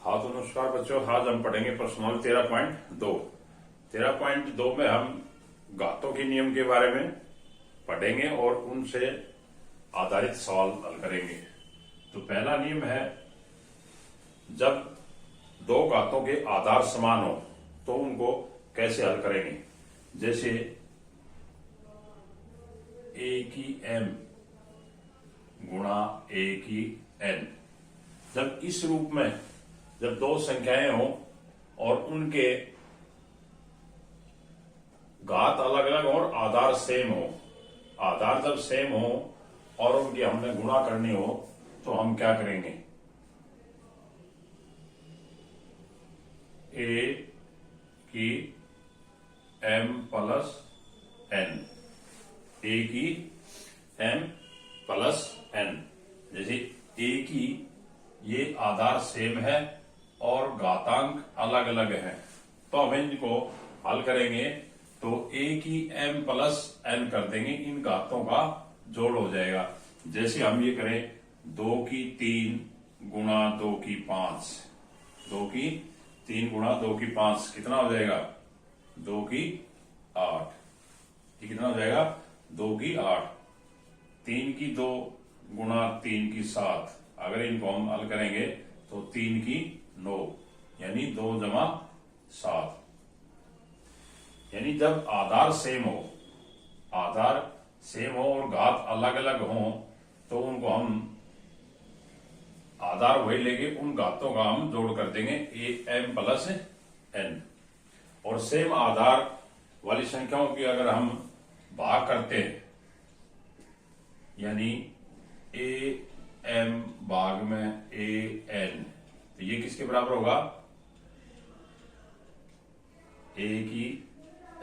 हाँ तो नमस्कार बच्चों, आज हम पढ़ेंगे प्रश्नावली 13.2। 13.2 में हम घातों के नियम के बारे में पढ़ेंगे और उनसे आधारित सवाल हल करेंगे। तो पहला नियम है, जब दो घातों के आधार समान हो तो उनको कैसे हल करेंगे। जैसे a की m गुणा a की n। जब इस रूप में जब दो संख्याएं हों और उनके घात अलग अलग और आधार सेम हो, आधार जब सेम हो और उनकी हमने गुणा करनी हो तो हम क्या करेंगे। a की m प्लस n, a की m प्लस n। जैसे a की ये आधार सेम है और घातांक अलग अलग है, तो हम इनको हल करेंगे तो a की m प्लस n कर देंगे, इन घातों का जोड़ हो जाएगा। जैसे हम ये करें 2 की 3 गुणा 2 की 5, 2 की 3 गुणा 2 की 5 कितना हो जाएगा, 2 की 8। ये कितना हो जाएगा, 2 की 8। 3 की 2 गुणा 3 की 7, अगर इनको हम हल करेंगे तो 3 की 9, यानी 2 जमा 7। यानी जब आधार सेम हो, आधार सेम हो और घात अलग अलग हो तो उनको हम आधार वही लेके उन घातों का हम जोड़ कर देंगे a m प्लस n। और सेम आधार वाली संख्याओं की अगर हम भाग करते हैं, यानी a m भाग में a n, तो ये किसके बराबर होगा, a की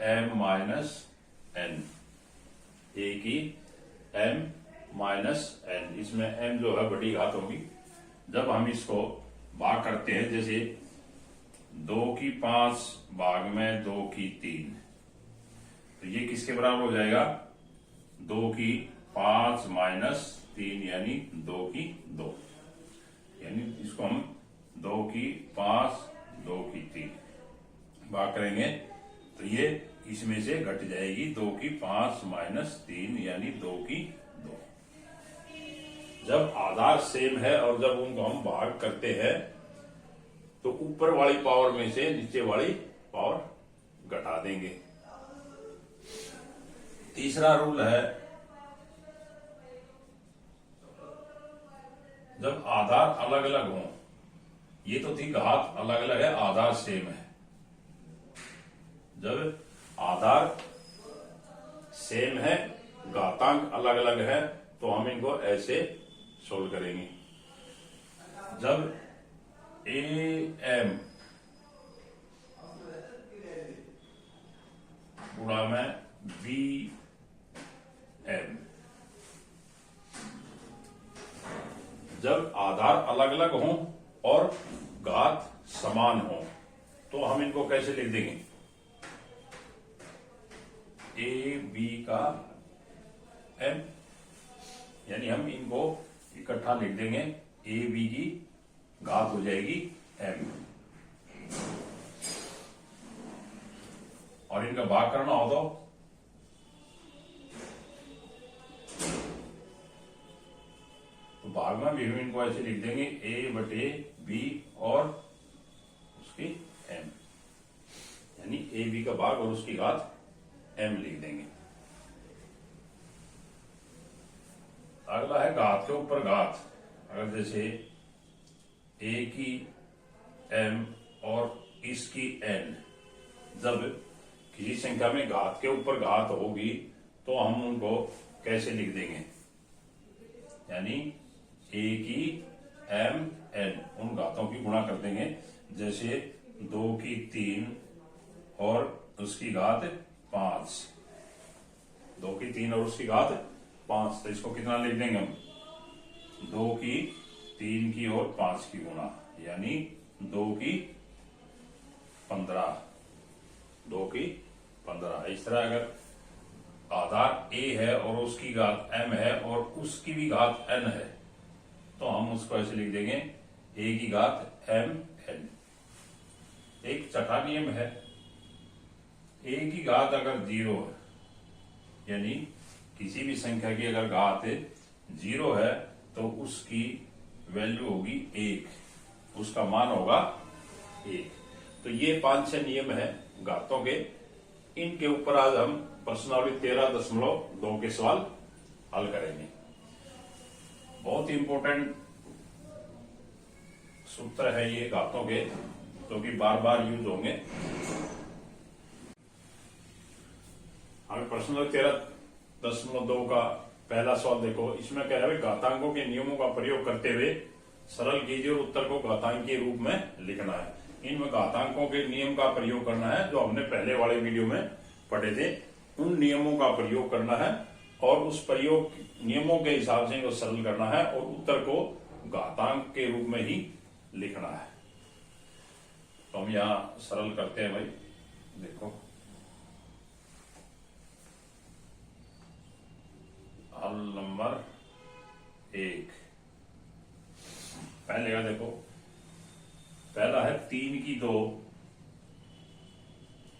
m माइनस n, a की m माइनस n। इसमें m जो है बड़ी घात होगी। जब हम इसको भाग करते हैं, जैसे 2 की 5 भाग में 2 की 3, तो ये किसके बराबर हो जाएगा, 2 की 5 माइनस 3 यानी 2 की 2। यानी इसको हम 2 की 5 2 की 3 भाग करेंगे तो ये इसमें से घट जाएगी 2 की 5 माइनस 3 यानी 2 की 2। जब आधार सेम है और जब उनको हम भाग करते हैं तो ऊपर वाली पावर में से नीचे वाली पावर घटा देंगे। तीसरा रूल है, जब आधार अलग अलग हों, ये तो थी घात अलग अलग है, आधार सेम है। जब आधार सेम है, घातांक अलग अलग है, तो हम इनको ऐसे सोल्व करेंगे। जब a m गुणा में b m, जब आधार अलग अलग हों और घात समान हो तो हम इनको कैसे लिख देंगे, a b का m, यानी हम इनको इकट्ठा लिख देंगे, a b की घात हो जाएगी m, और इनका भाग करना हो तो भाग में भी हम इनको ऐसे लिख देंगे, a बटे b और उसकी m, यानी a b का भाग और उसकी घात m लिख देंगे। अगला है घात के ऊपर घात। अगर जैसे a की m और इसकी n, जब किसी संख्या में घात के ऊपर घात होगी तो हम उनको कैसे लिख देंगे, यानी a की m n, उन घातों की गुणा कर देंगे। जैसे 2 की 3 और उसकी घात 5, 2 की 3 और उसकी घात 5, तो इसको कितना लिख देंगे हम, 2 की 3 की और 5 की गुणा, यानी 2 की 15, 2 की 15। इस तरह अगर आधार a है और उसकी घात m है और उसकी भी घात n है तो हम उसको ऐसे लिख देंगे, ए की घात एम एन। एक छठा नियम है, ए की घात अगर 0 है, यानी किसी भी संख्या की अगर घात 0 है तो उसकी वैल्यू होगी 1, उसका मान होगा 1। तो ये 5-6 नियम है घातों के। इनके ऊपर आज हम प्रश्नावली 13.2 के सवाल हल करेंगे। बहुत ही इंपॉर्टेंट सूत्र है ये घातों के, जो कि बार बार यूज होंगे। हमें प्रश्नावली 13.2 का पहला सवाल देखो। इसमें कह रहा है घातांकों के नियमों का प्रयोग करते हुए सरल कीजिए और उत्तर को घातांकीय रूप में लिखना है। इनमें घातांकों के नियम का प्रयोग करना है, जो हमने पहले वाले वीडियो में पढ़े थे, उन नियमों का प्रयोग करना है और उस प्रयोग नियमों के हिसाब से इनको सरल करना है और उत्तर को घातांक के रूप में ही लिखना है। तो हम यहां सरल करते हैं भाई। देखो हल नंबर 1 पहले का देखो, पहला है 3 की 2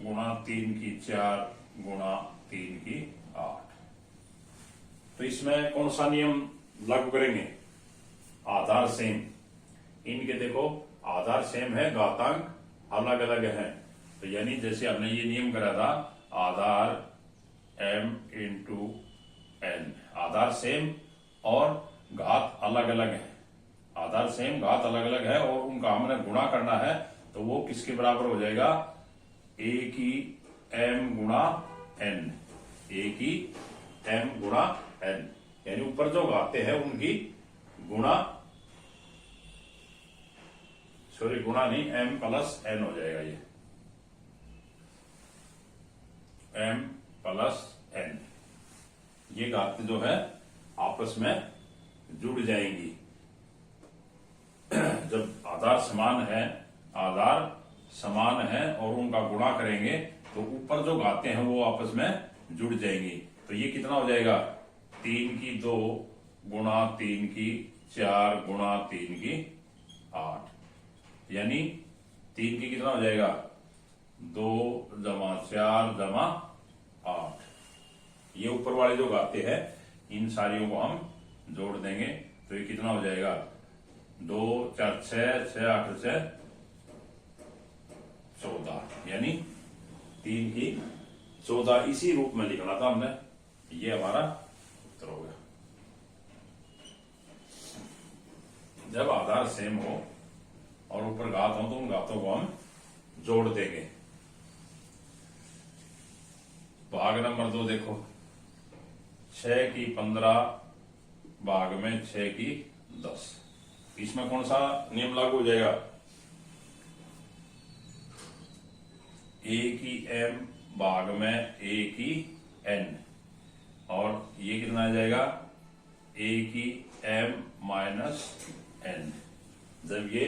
गुणा 3 की 4 गुणा 3 की 8। तो इसमें कौन सा नियम लागू करेंगे? आधार सेम। इनके देखो आधार सेम है, घातांक अलग अलग है। तो यानी जैसे हमने ये नियम करा था, आधार m इंटू एन, आधार सेम और घात अलग अलग है। आधार सेम घात अलग अलग है और उनका हमने गुणा करना है, तो वो किसके बराबर हो जाएगा? a की m गुणा n, a की m गुणा n, यानी ऊपर जो घाते हैं उनकी गुणा नहीं, m प्लस n हो जाएगा। ये m प्लस n, ये घात जो है आपस में जुड़ जाएंगी। जब आधार समान है और उनका गुणा करेंगे तो ऊपर जो घाते हैं वो आपस में जुड़ जाएंगी। तो ये कितना हो जाएगा? 3 की 2 गुणा 3 की 4 गुणा 3 की 8, यानी 3 की कितना हो जाएगा? 2 जमा 4 जमा 8। ये ऊपर वाले जो घाते हैं इन सारियों को हम जोड़ देंगे, तो ये कितना हो जाएगा? 2 4 6 6 8 6 14, यानी 3 की 14। इसी रूप में लिखना था हमने, ये हमारा उत्तर हो गया। जब आधार सेम हो और ऊपर घात हो तो उन घातों को हम जोड़ देंगे। भाग नंबर 2 देखो, 6 की 15 भाग में 6 की 10। इसमें कौन सा नियम लागू हो जाएगा? a की m भाग में a की n, और ये कितना आ जाएगा? a की m माइनस n। जब ये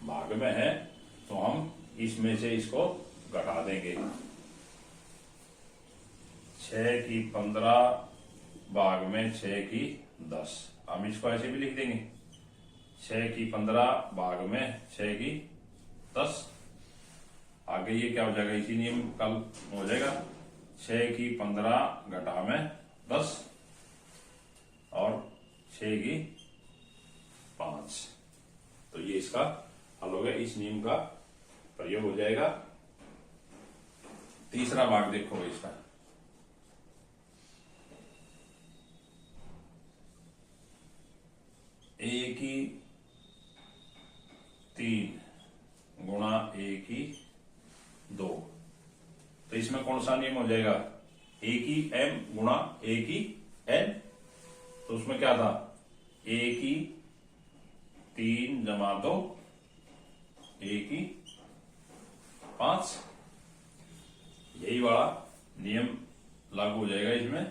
भाग में है तो हम इसमें से इसको घटा देंगे। 6 की 15 भाग में 6 की 10, हम इसको ऐसे भी लिख देंगे, 6 की 15 भाग में 6 की 10। आगे ये क्या हो जाएगा? इसी नियम कल हो जाएगा, 6 की 15 घटा में 10 और 6 की 5। तो ये इसका हल हो गया, इस नियम का प्रयोग हो जाएगा। तीसरा भाग देखो इसका, a की 3 गुणा a की 2। तो इसमें कौन सा नियम हो जाएगा? a की m गुणा a की n। तो उसमें क्या था? a की 3 जमा 2 a की 5, यही वाला नियम लागू हो जाएगा इसमें।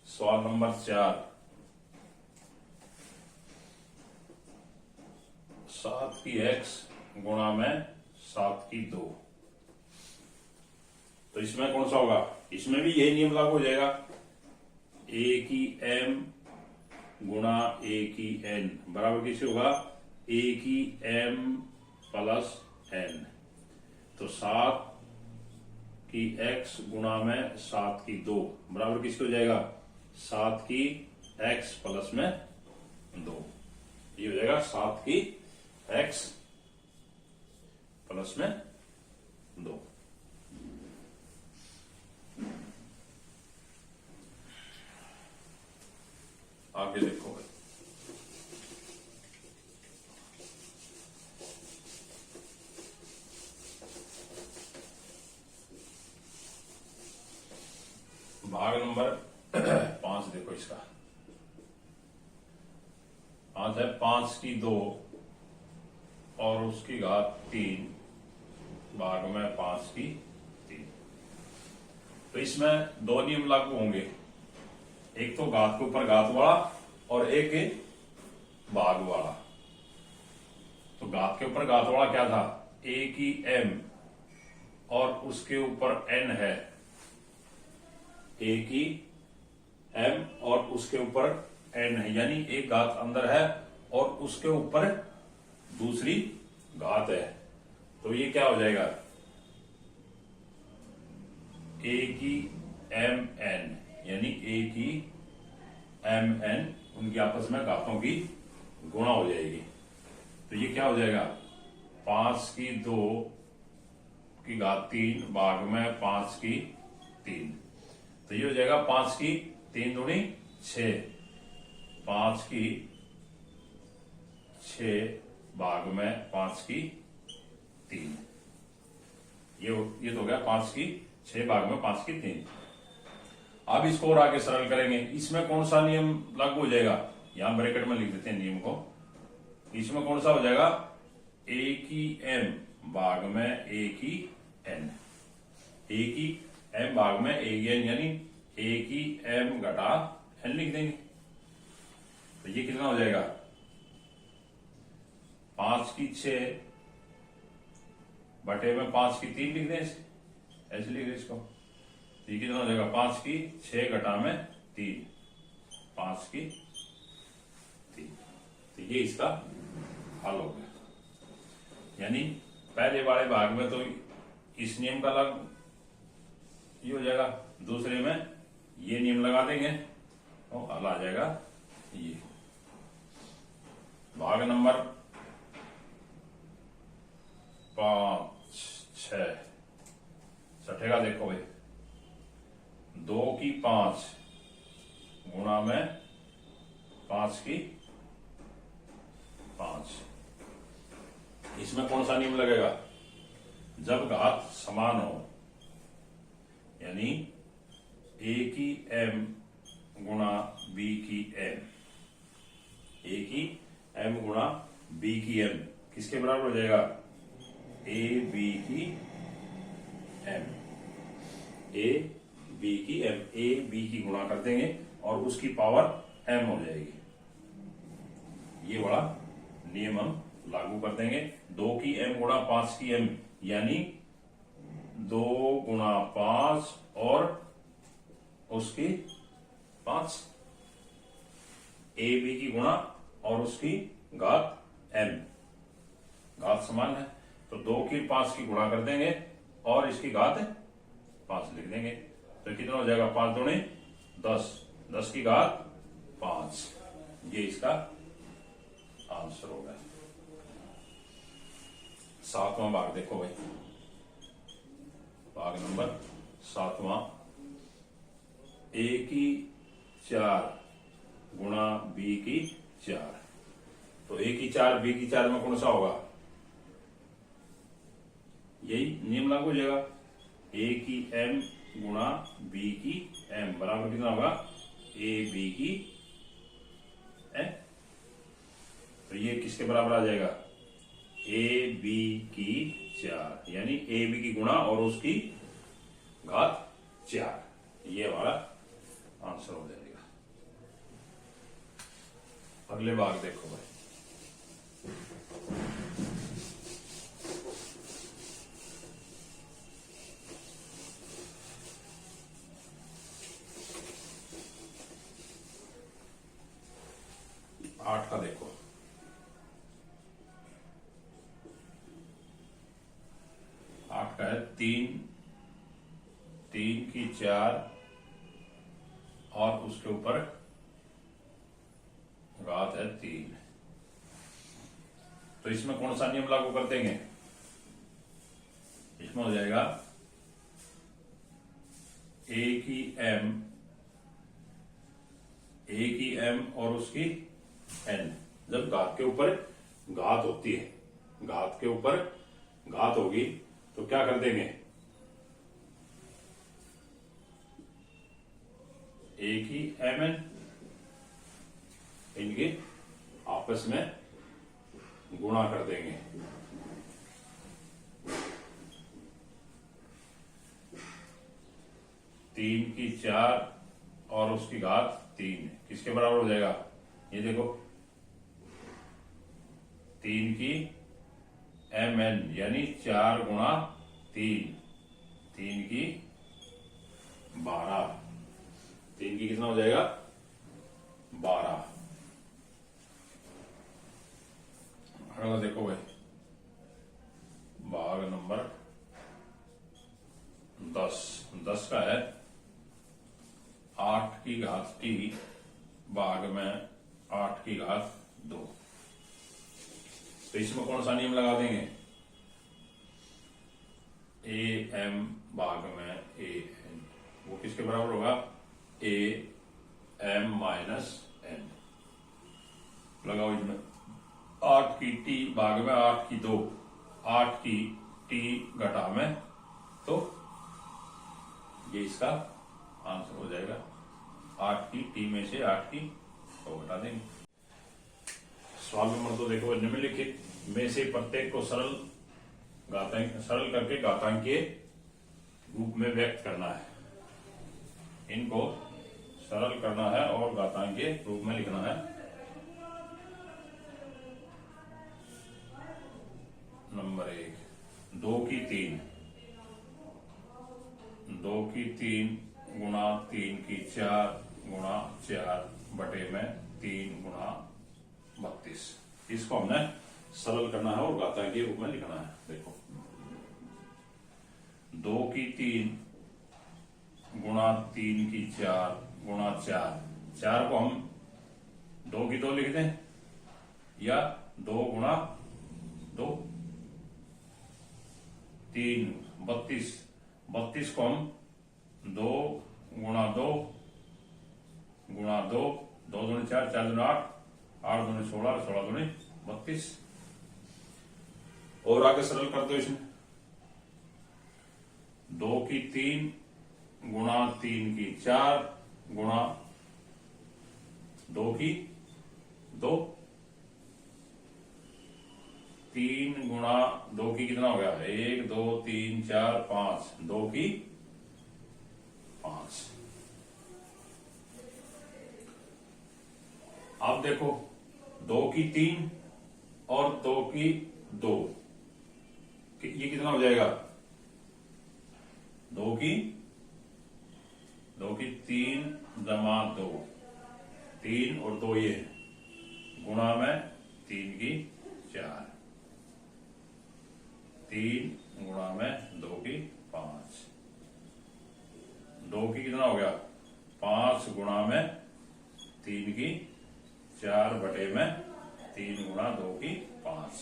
सवाल नंबर 4, 7 की x गुणा में 7 की 2। तो इसमें कौन सा होगा? इसमें भी यही नियम लागू हो जाएगा, a की m गुणा ए की एन बराबर किससे होगा, ए की एम प्लस एन। तो 7 की x गुणा में 7 की 2 बराबर किसके हो जाएगा, 7 की x प्लस में 2। ये हो जाएगा 7 की x प्लस में 2। आगे देखो भाई, भाग नंबर 5 देखो इसका। 5 है 5 की 2 और उसकी घात 3 भाग में 5 की 3। तो इसमें दो नियम लागू होंगे, एक तो घात के ऊपर घात वाला और एक भाग वाला। तो घात के ऊपर घात वाला क्या था, a की m और उसके ऊपर n है, a की m और उसके ऊपर n है, यानी एक घात अंदर है और उसके ऊपर दूसरी घात है। तो ये क्या हो जाएगा, a की m n, यानी a की m n उनकी आपस में घातों की गुणा हो जाएगी। तो ये क्या हो जाएगा, 5 की 2 की घात 3 भाग में 5 की 3। तो ये हो जाएगा 5 की 3 दूनी 6, 5 की 6 भाग में 5 की 3। ये तो हो गया 5 की 6 भाग में 5 की 3। अब इसको और आगे सरल करेंगे। इसमें कौन सा नियम लागू हो जाएगा, यहां ब्रैकेट में लिख देते हैं नियम को। इसमें कौन सा हो जाएगा, a की m भाग में a की n, a की m भाग में a की n, यानी a की m घटा n लिख देंगे। तो ये कितना हो जाएगा, 5 की 6 बटे में 5 की 3 लिख दें, ऐसे लिख दें इसको। तो ये कितना हो जाएगा, 5 की 6 घटा में 3, 5 की 3। तो ये इसका हल हो गया। यानी पहले वाले भाग में तो इस नियम का अलग ये हो जाएगा, दूसरे में ये नियम लगा देंगे और हल आ जाएगा। ये भाग नंबर 5 6 छठेगा देखो भाई, 2 की 5 गुणा में 5 की 5। इसमें कौन सा नियम लगेगा, जब घात समान हो, यानी a की m गुणा b की m, a की m गुणा b की m किसके बराबर हो जाएगा, a b की m, a b की m, a b की गुणा कर देंगे और उसकी पावर m हो जाएगी। ये बड़ा नियम हम लागू कर देंगे। 2 की m गुणा 5 की m, यानी 2 गुणा 5 और उसकी 5, a b की गुणा और उसकी घात m, घात समान है तो 2 की 5 की गुणा कर देंगे और इसकी घात 5 लिख देंगे। तो कितना हो जाएगा, 5 दूनी 10, 10 की घात 5। ये इसका आंसर होगा। 7वां भाग देखो भाई, भाग नंबर 7वां, a की 4 गुणा b की 4। तो a की 4 b की 4 में कौन सा होगा, यही नियम लागू हो जाएगा, a की m गुणा b की m बराबर कितना होगा, a b की m। तो ये किसके बराबर आ जाएगा, a b की 4, यानी a b की गुणा और उसकी घात 4। ये हमारा आंसर हो जाएगा। अगले भाग देखो भाई, 8 का देखो, 8 का है 3, 3 की 4 और उसके ऊपर घात है 3। तो इसमें कौन सा नियम लागू कर देंगे? इसमें हो जाएगा ए की m और उसकी n। जब घात के ऊपर घात होती है, घात के ऊपर घात होगी तो क्या कर देंगे? ए की mn, इनके आपस में गुणा कर देंगे। तीन की 4 और उसकी घात 3 किसके बराबर हो जाएगा? ये देखो 3 की mn यानी 4 गुणा 3, 3 की 12, 3 की कितना हो जाएगा? 12। देखो भाई, भाग नंबर 10 का है 8 की घात t भाग में 8 की घात 2। तो इसमें कौन सा नियम लगा देंगे? ए m भाग में ए n, वो किसके बराबर होगा? ए m माइनस n। लगाओ इसमें 8 की t भाग में 8 की 2, 8 की t घटा में, तो ये इसका आंसर हो जाएगा। 8 की t में से 8 की 2 घटा देंगे। सवाल नंबर 2 देखो, निम्नलिखित में से प्रत्येक को सरल करके घातांकीय रूप में व्यक्त करना है। इनको सरल करना है और घातांकीय रूप में लिखना है। नंबर 1, 2 की 3, 2 की 3 गुणा 3 की 4 गुणा 4 बटे में 3 गुणा 32। इसको हमने सरल करना है और घातांकीय रूप में लिखना है। देखो 2 की 3 गुणा 3 की 4 गुणा 4, 4 को हम 2 की 2 लिख दें या 2 गुणा 2, 3 32, 32 को हम 2 गुणा 2 गुणा 2, 2 दूनी 4, 4 दूनी 8, 8 दूनी 16, 16 दूनी 32। और आगे सरल कर दो इसमें। 2 की 3 गुणा 3 की 4 गुणा 2 की 2, 3 गुणा 2 की कितना हो गया? 1 2 3 4 5, 2 की 5। अब देखो 2 की 3 और 2 की 2, ये कितना हो जाएगा? 2 की 3 जमा 2, 3 और 2 ये गुणा में 3 की 4, 3 गुणा में 2 की 5, 2 की कितना हो गया? 5 गुणा में 3 की 4 बटे में 3 गुणा 2 की 5।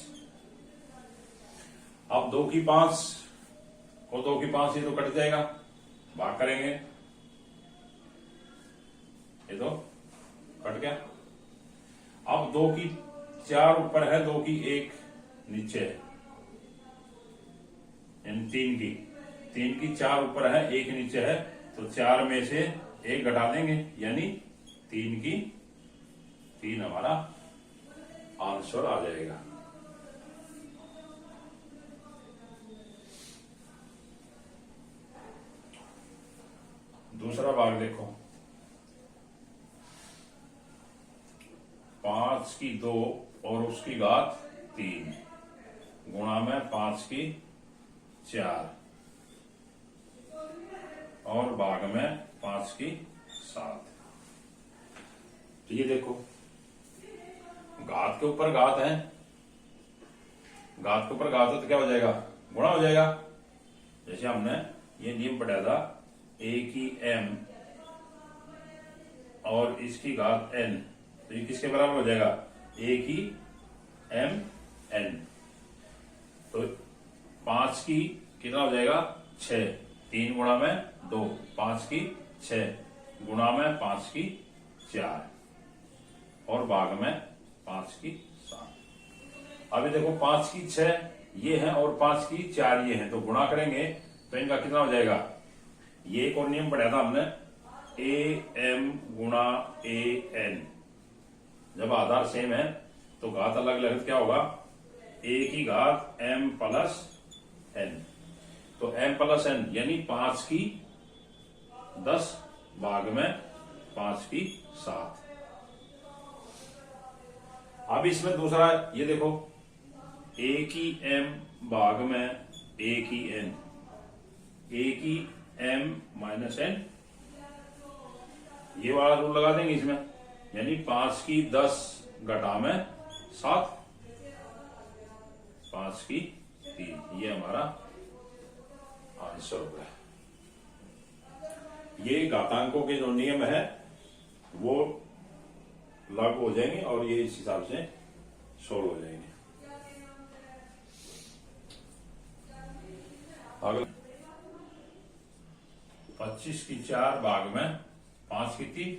अब 2 की 5 और 2 की 5 ये तो कट जाएगा, भाग करेंगे, ये तो कट गया। अब 2 की 4 ऊपर है, 2 की 1 नीचे है, यानी 3 की 4 ऊपर है, 1 नीचे है, तो 4 में से 1 घटा देंगे, यानी 3 की 3 हमारा आंसर आ जाएगा। दूसरा भाग देखो, 5 की 2 और उसकी घात 3 गुणा में 5 की 4 और भाग में 5 की 7। तो ये देखो के ऊपर घात है, घात के ऊपर घात है तो क्या हो जाएगा, गुणा हो जाएगा। जैसे हमने ये नियम पढ़ा था, a की m और इसकी घात n, तो ये किसके बराबर हो जाएगा, a की m n। तो 5 की कितना हो जाएगा, 6, 3 गुणा में 2, 5 की 6 गुणा में 5 की 4 और भाग में 5 की 7। अभी देखो 5 की 6 ये है और 5 की 4 ये है, तो गुणा करेंगे तो इनका कितना हो जाएगा। ये एक और नियम पढ़ा था हमने, ए एम गुणा ए एन। जब आधार सेम है तो घात अलग अलग क्या होगा, ए की घात m प्लस n। तो m प्लस n यानी 5 की 10 भाग में 5 की 7। अब इसमें दूसरा ये देखो, a की m भाग में a की n, a की m माइनस n, ये वाला रूल लगा देंगे इसमें, यानी 5 की 10 घटा में 7, 5 की 3, ये हमारा आंसर हो गया। ये घातांकों के जो नियम है वो लागू हो जाएंगे और ये इस हिसाब से सोल्व हो जाएंगे। अगला 25 की 4 भाग में 5 की 3।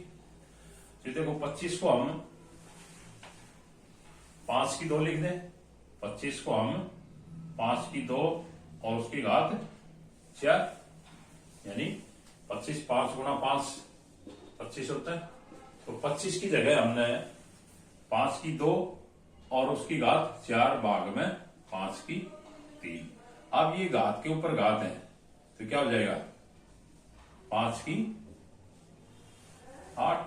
तो देखो 25 को हम 5 की 2 लिख दें, 25 को हम 5 की 2 और उसकी घात 4, यानी 25 5 गुणा 5 25 होता है। तो 25 की जगह हमने 5 की 2 और उसकी घात 4 भाग में 5 की 3। अब ये घात के ऊपर घात है तो क्या हो जाएगा, 5 की 8,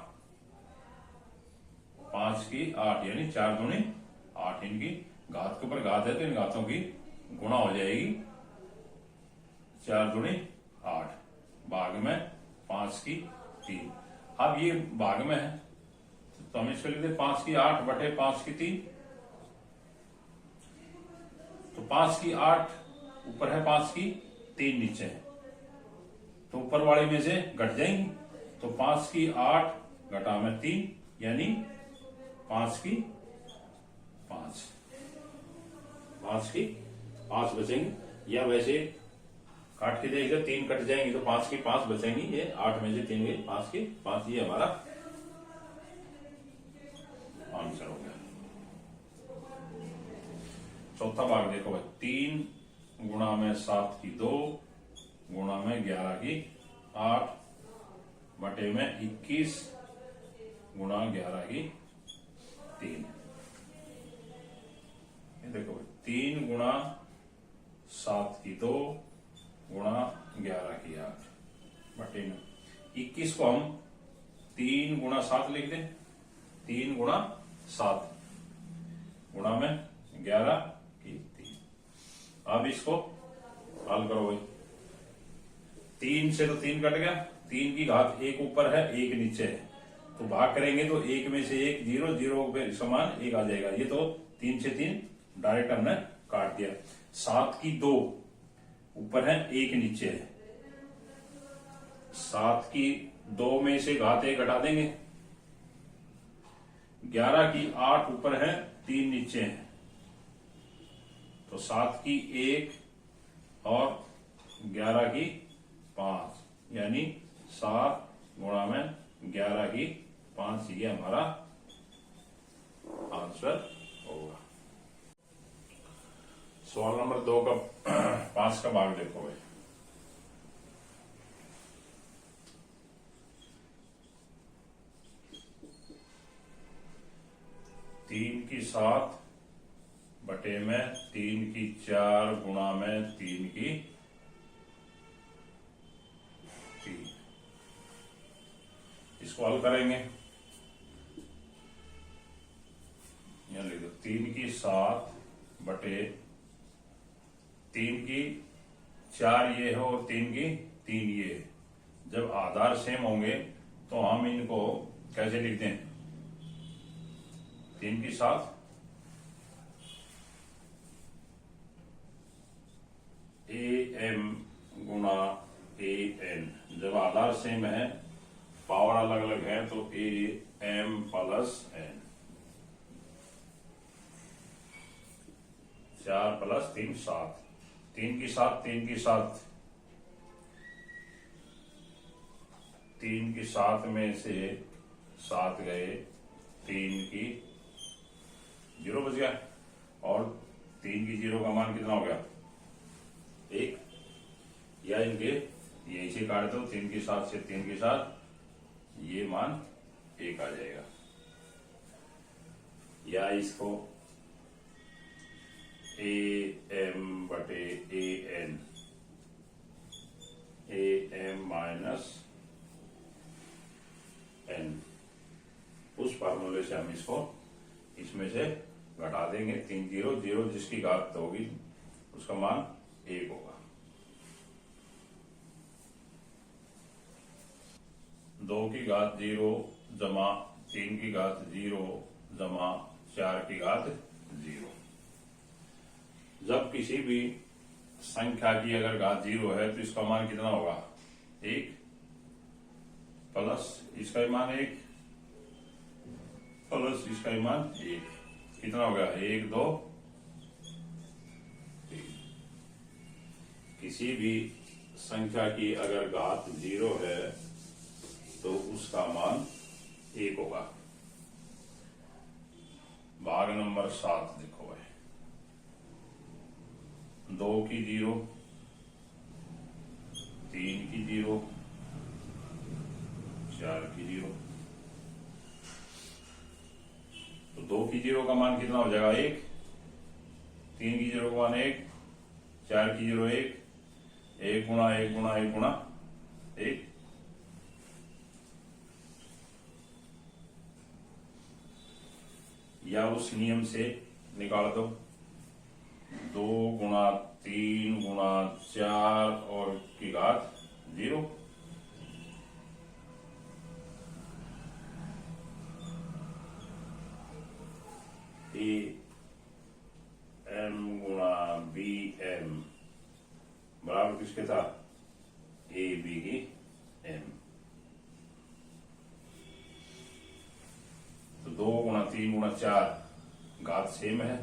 5 की 8 यानी 4 दूनी 8। इनकी घात के ऊपर घात है तो इन घातों की गुणा हो जाएगी, 4 दूनी 8 भाग में 5 की 3। अब ये भाग में है तो हम इसको लिख दे 5 की 8 बटे 5 की 3। तो 5 की 8 ऊपर है, 5 की 3 नीचे है, तो ऊपर वाले में से घट जाएंगी। तो 5 की 8 घटा में 3 यानी 5 की 5, 5 की 5 बचेंगी। या वैसे काट के देखिए 3 कट जाएंगी तो 5 की 5 बचेंगी। ये 8 में से 3 गई, 5 की 5, ये हमारा आंसर हो गया। चौथा भाग देखो भाई, 3 गुणा में 7 की 2 गुणा में 11 की 8 बटे में 21 गुणा 11 की 3। ये देखो भाई, 3 गुणा 7 की 2 गुणा 11 की 8 बटे में 21 को हम 3 गुणा 7 लिख दें, 3 गुणा 7 गुणा में 11 की 3। अब इसको हल करो भाई, 3 से तो 3 कट गया, 3 की घात 1 ऊपर है 1 नीचे है, तो भाग करेंगे तो 1 में से 1 0, 0 पे समान 1 आ जाएगा। ये तो 3 से 3 डायरेक्ट हमने काट दिया। 7 की 2 ऊपर है 1 नीचे है, 7 की 2 में से घात 1 घटा देंगे। 11 की 8 ऊपर है 3 नीचे है, तो 7 की 1 और 11 की 5 यानी 7 गुणा में 11 की 5, ये हमारा आंसर होगा। सवाल नंबर 2 का 5 का भाग देखो भाई। 3 की 7 बटे में 3 की 4 गुणा में 3 की 3। इसको हल करेंगे, यहां लिख दो 3 की 7 बटे 3 की 4 ये है और 3 की 3 ये है। जब आधार सेम होंगे तो हम इनको कैसे लिखते हैं, 3 की 7 एम गुणा ए एन। जब आधार सेम है, पावर अलग अलग है, तो A M plus N. 4 plus 3 7, 3 की 7, 3 की 7, 3 की 7 में से 7 गए, 3 की 0 बच गया। और 3 की 0 का मान कितना हो गया? 1। या इनके यहीं से काट दो, 3 की 7 से 3 की 7, ये मान 1 आ जाएगा। या इसको ए एम बटे A N, A M minus N, उस फार्मूले से हम इसको इसमें से घटा देंगे। 3 0 0 जिसकी घात होगी उसका मान 1 होगा। 2 की घात 0 जमा 3 की घात 0 जमा 4 की घात 0। जब किसी भी संख्या की अगर घात 0 है तो इसका मान कितना होगा? 1 प्लस इसका मान 1 प्लस इसका मान 1, कितना हो गया? 1 2 3। किसी भी संख्या की अगर घात 0 है तो उसका मान 1 होगा। भाग नंबर 7 देखो भाई। 2 की 0, 3 की 0, 4 की 0। तो 2 की 0 का मान कितना हो जाएगा? 1। 3 की 0 का मान 1, 4 की 0 1, 1 गुणा 1 गुणा 1 गुणा 1। या उस नियम से निकाल दो, 2 गुणा 3 गुणा 4 और की घात 0। ए एम गुणा बी एम बराबर किसके था? ए बी की एम। तो 2 गुणा 3 गुणा 4 घात सेम है,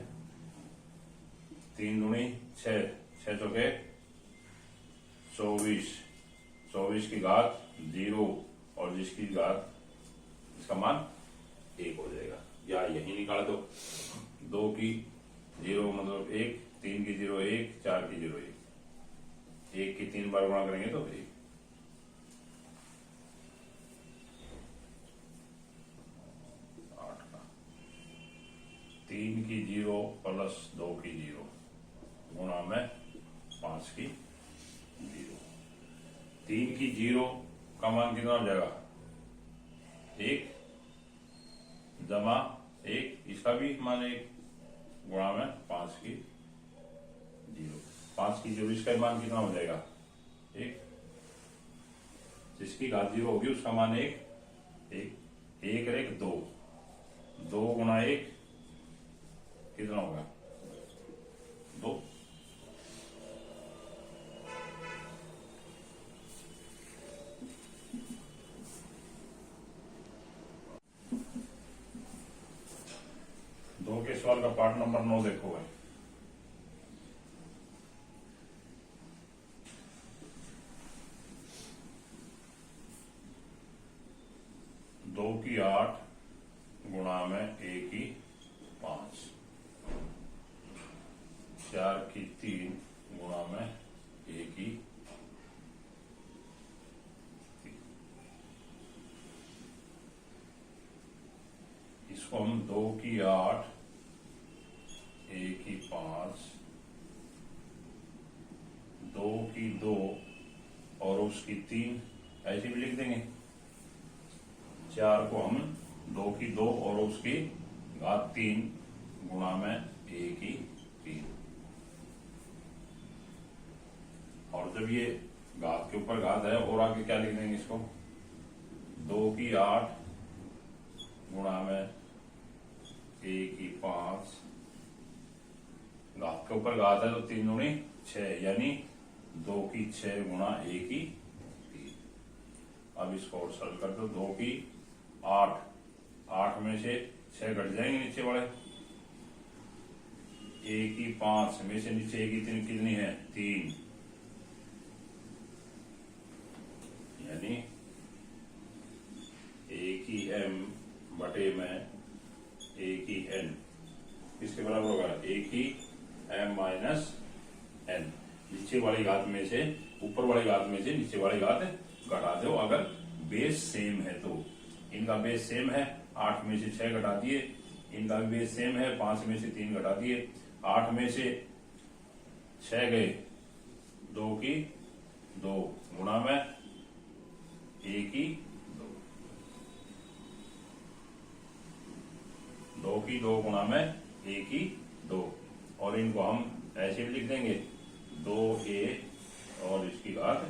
3 दूनी 6, 6 चौके 24, 24 की घात 0 और जिसकी घात इसका मान 1 हो जाएगा। या यही निकाल दो, 2 की 0 मतलब 1, 3 की 0 1, 4 की 0 1, 1 की 3 बार गुणा करेंगे तो 1। 8 का 3 की 0 प्लस 2 की 0 गुणा में 5 की 0। 3 की 0 का मान कितना हो जाएगा? 1 जमा 1, इसका भी मान 1 गुणा में 5 की 0। 5 की 0 इसका मान कितना हो जाएगा? 1। जिसकी घात 0 होगी उसका मान 1 1 1 और 1 2, 2 गुणा 1 कितना होगा? 2। दो के सवाल का पार्ट नंबर 9 देखो भाई। दो की 8 गुणा में 1 की 5, 4 की 3 गुणा में 1 की 3। इसको हम 2 की 8, 1 की 5, 2 की 2 और उसकी 3 ऐसे भी लिख देंगे। 4 को हम 2 की 2 और उसकी घात 3 गुणा में 1 की 3। और जब ये घात के ऊपर घात है और आगे क्या लिख देंगे इसको? 2 की 8 गुणा में 1 की 5, घात के ऊपर घात है तो 3 दूनी 6, यानी 2 की 6 गुणा ए की 3। अब इसको और सरल कर दो, 2 की 8, 8 में से 6 घट जाएंगे नीचे वाले, ए की 5 में से नीचे ए की 3 कितनी है 3, यानी ए की m बटे में ए की n किसके बराबर होगा, ए की m माइनस n। नीचे वाली घात में से ऊपर वाली घात में से नीचे वाली घात घटा दो, अगर बेस सेम है तो। इनका बेस सेम है, 8 में से 6 घटा दिए, इनका भी बेस सेम है, 5 में से 3 घटा दिए, 8 में से 6 गए, 2 की 2 गुणा में ए की 2 की 2 गुणा में ए की 2, और इनको हम ऐसे भी लिख देंगे 2a और इसकी घात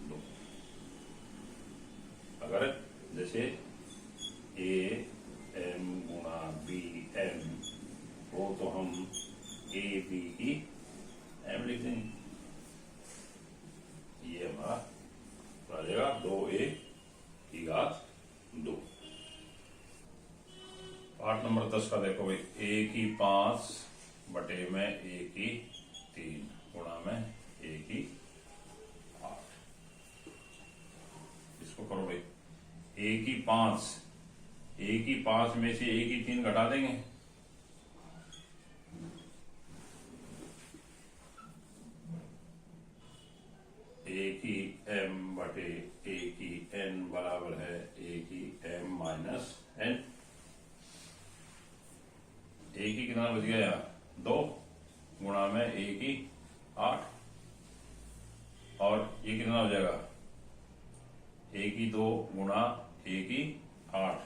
2। अगर जैसे ए m गुणा बी m हो तो हम ए बी की m लिख देंगे, ये हमारा आ जाएगा 2a की घात 2। पार्ट नंबर 10 का देखो भाई, ए की 5 बटे में ए की 3 गुणा में ए की 8। इसको करो भाई, ए की 5, ए की 5 में से ए की 3 घटा देंगे, ए की m बटे ए की n बराबर है ए की m माइनस n। ए की कितना बच गया, 2 गुणा में ए की 8, और ये कितना हो जाएगा, ए की 2 गुणा ए की 8।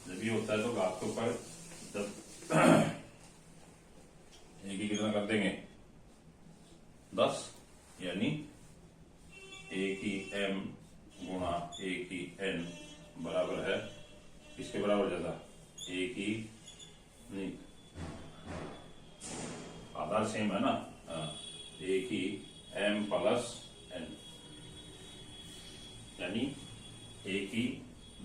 जब ये होता है तो घात के ऊपर जब ए की कितना कर देंगे 10, यानी ए की m गुणा ए की n बराबर है किसके बराबर जाता, ए की नहीं, आधार सेम है ना, ए की m प्लस n, यानी ए की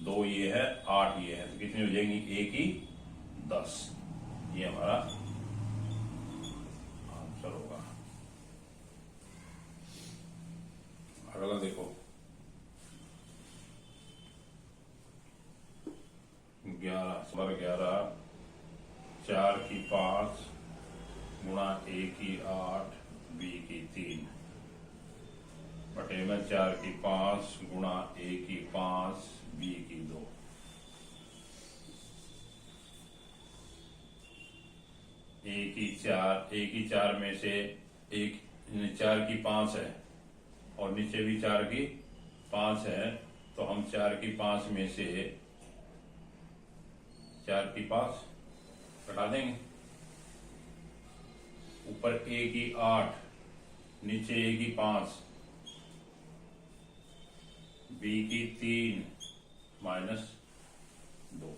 2 ये है, 8 ये है, तो कितनी हो जाएंगी ए की 10। ये हमारा आंसर होगा। अगला देखो, 11 4 की 5 गुणा ए की 8 बी की 3 बटे में 4 की 5 गुणा ए की 5 बी की 2। ए की 4 में से एक 4 की 5 है और नीचे भी 4 की 5 है, तो हम 4 की 5 में से 4 की 5 घटा देंगे, ऊपर ए की 8 नीचे ए की 5 बी की 3 माइनस 2,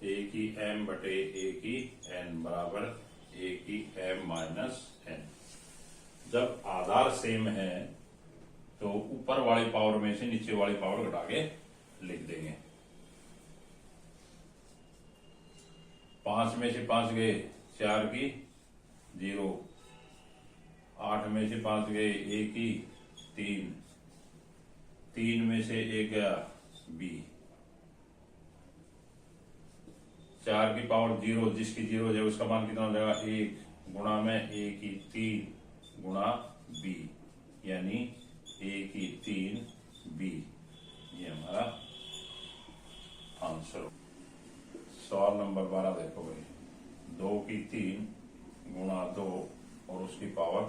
ए की m बटे ए की n बराबर ए की m माइनस n। जब आधार सेम है तो ऊपर वाली पावर में से नीचे वाली पावर घटा के लिख देंगे। 5 में से 5 गए, 4 की 0, 8 में से 5 गए, ए की 3, 3 में से 1 गया बी, 4 की पावर 0, जिसकी 0 हो जाए उसका मान कितना हो जाएगा 1 गुणा में ए की 3 गुणा बी, यानी ए की 3 बी। ये हमारा आंसर। सवाल नंबर 12 देखो भाई, 2 की 3 गुणा 2 और उसकी पावर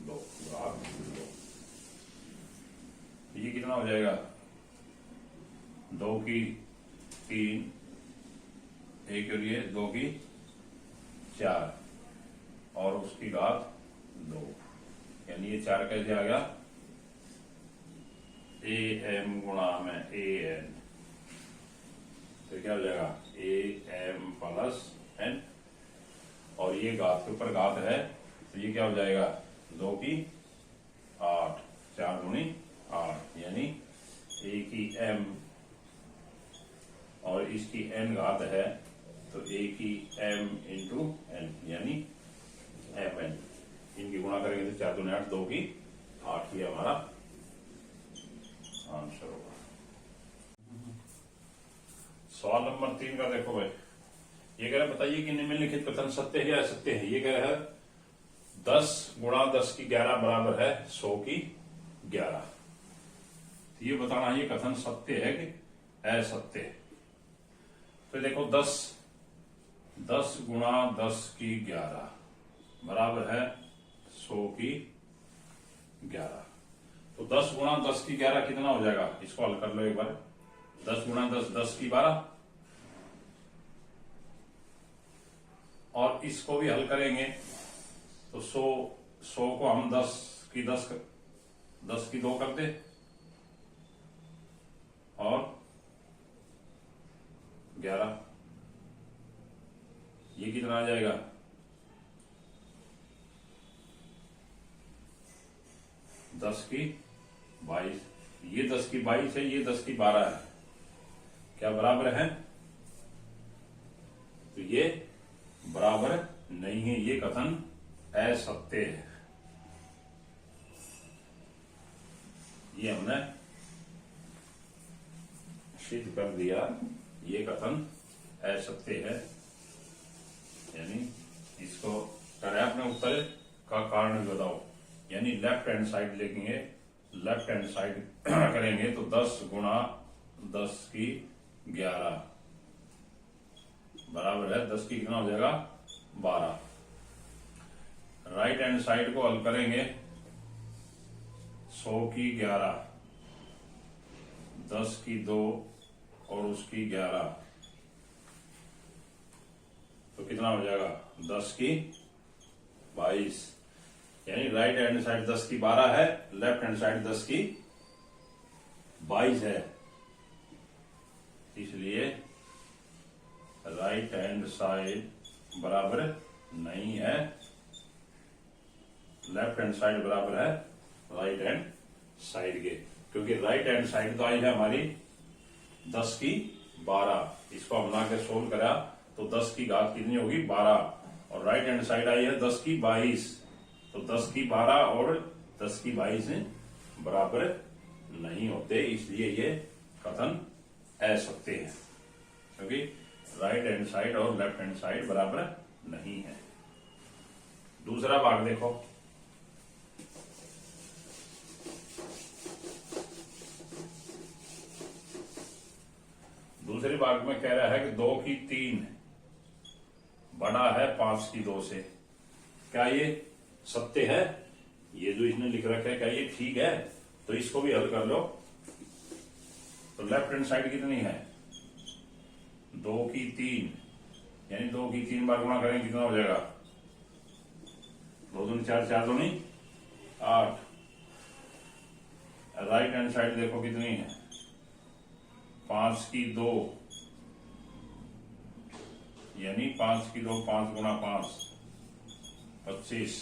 2 भाग 2, ये कितना हो जाएगा 2 की 3, एक के लिए 2 की 4 और उसकी घात 2, यानी ये 4 कैसे आ गया ए एम गुणा में ए एन, तो क्या हो जाएगा ए एम प्लस एन, और ये घात के ऊपर घात है, तो ये क्या हो जाएगा 2 की 8, 4 दूनी 8, यानी a की m और इसकी n घात है, तो a की m इंटू n यानी mn, इनकी गुणा करेंगे तो 4 दूनी 8, 2 की 8 ही हमारा आंसर होगा। सवाल नंबर 3 का देखो भाई, ये कह रहा है बताइए कि निम्नलिखित कथन सत्य है या असत्य है। ये कह रहा है 10 गुणा 10 की 11 बराबर है 100 की 11। तो ये बताना ये कथन सत्य है कि असत्य। तो देखो 10 गुणा 10 की 11 बराबर है 100 की 11। तो 10 गुणा 10 की 11 कितना हो जाएगा, इसको हल कर लो एक बार। 10 गुणा 10 10 की 12, और इसको भी हल करेंगे तो 100 को हम 10 की 2 कर दे, और 11, ये कितना आ जाएगा 10 की 22। ये 10 की 22 है, ये 10 की 12 है, क्या बराबर है? तो ये बराबर नहीं है, ये कथन असत्य है। ये हमने सिद्ध कर दिया, ये कथन असत्य है। यानी इसको करें अपने उत्तर का कारण बताओ, यानी लेफ्ट हैंड साइड लेंगे, लेफ्ट हैंड साइड करेंगे तो 10 गुणा 10 की 11 बराबर है 10 की कितना हो जाएगा 12। राइट हैंड साइड को हल करेंगे 100 की 11, 10 की 2 और उसकी 11, तो कितना हो जाएगा 10 की 22। यानी राइट हैंड साइड 10 की 12 है, लेफ्ट हैंड साइड 10 की 22 है, इसलिए राइट हैंड साइड बराबर नहीं है, लेफ्ट हैंड साइड बराबर है राइट हैंड साइड के। क्योंकि राइट हैंड साइड तो आई है हमारी 10 की 12, इसको हमने आगे सोल्व करा तो 10 की घात कितनी होगी 12, और राइट हैंड साइड आई है 10 की 22, तो 10 की 12 और 10 की 22 बराबर नहीं होते, इसलिए ये कथन असत्य है, क्योंकि राइट हैंड साइड और लेफ्ट हैंड साइड बराबर नहीं है। दूसरा भाग देखो, दूसरे भाग में कह रहा है कि 2 की 3 बड़ा है 5 की 2 से। क्या ये सत्य है? ये जो इसने लिख रखा है क्या ये ठीक है? तो इसको भी हल कर लो। तो लेफ्ट हैंड साइड कितनी है 2 की 3, यानी 2 की 3 बार गुणा करेंगे कितना हो जाएगा 2 दूनी 4, 4 दूनी 8। राइट हैंड साइड देखो कितनी है 5 की 2, यानी 5 की 2 5 गुणा 5 25।